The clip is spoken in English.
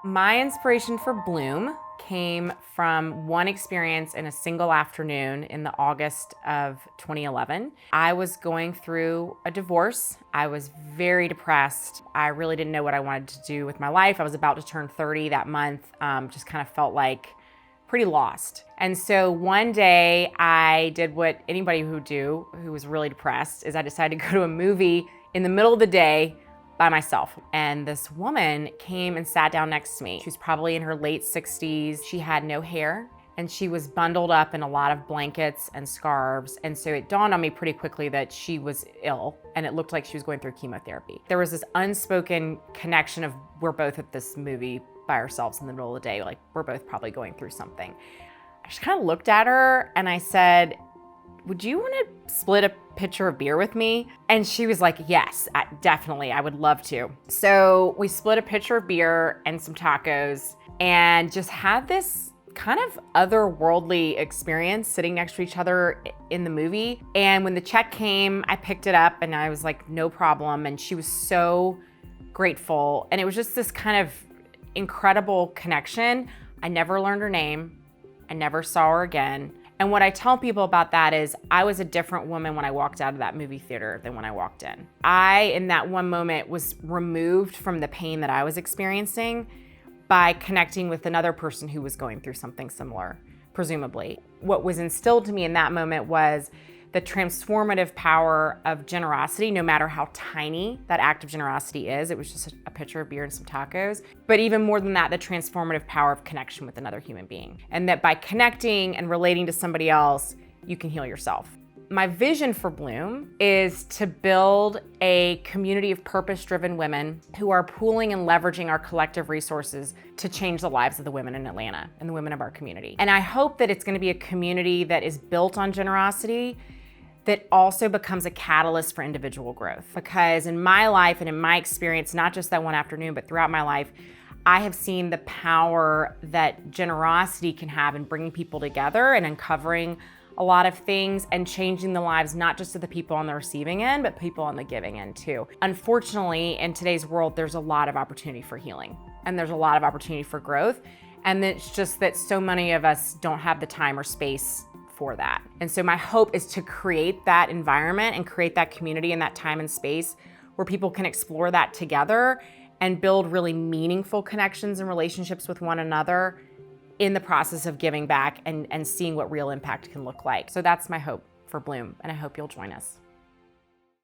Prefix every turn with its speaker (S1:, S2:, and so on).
S1: My inspiration for Bloom came from one experience in a single afternoon in the August of 2011. I was going through a divorce. I was very depressed. I really didn't know what I wanted to do with my life. I was about to turn 30 that month. Just kind of felt like pretty lost. And so one day I did what anybody would do who was really depressed, is I decided to go to a movie in the middle of the day by myself. And this woman came and sat down next to me. She was probably in her late 60s. She had no hair and she was bundled up in a lot of blankets and scarves. And so it dawned on me pretty quickly that she was ill and it looked like she was going through chemotherapy. There was this unspoken connection of we're both at this movie by ourselves in the middle of the day. Like we're both probably going through something. I just kind of looked at her and I said, would you want to split a pitcher of beer with me? And she was like, yes, definitely, I would love to. So we split a pitcher of beer and some tacos and just had this kind of otherworldly experience sitting next to each other in the movie. And when the check came, I picked it up and I was like, no problem. And she was so grateful. And it was just this kind of incredible connection. I never learned her name. I never saw her again. And what I tell people about that is I was a different woman when I walked out of that movie theater than when I walked in. I, in that one moment, was removed from the pain that I was experiencing by connecting with another person who was going through something similar, presumably. What was instilled to me in that moment was the transformative power of generosity, no matter how tiny that act of generosity is. It was just a pitcher of beer and some tacos. But even more than that, the transformative power of connection with another human being. And that by connecting and relating to somebody else, you can heal yourself. My vision for Bloom is to build a community of purpose-driven women who are pooling and leveraging our collective resources to change the lives of the women in Atlanta and the women of our community. And I hope that it's going to be a community that is built on generosity, that also becomes a catalyst for individual growth. Because in my life and in my experience, not just that one afternoon, but throughout my life, I have seen the power that generosity can have in bringing people together and uncovering a lot of things and changing the lives, not just of the people on the receiving end, but people on the giving end too. Unfortunately, in today's world, there's a lot of opportunity for healing and there's a lot of opportunity for growth. And it's just that so many of us don't have the time or space for that. And so my hope is to create that environment and create that community and that time and space where people can explore that together and build really meaningful connections and relationships with one another in the process of giving back and seeing what real impact can look like. So that's my hope for Bloom, and I hope you'll join us.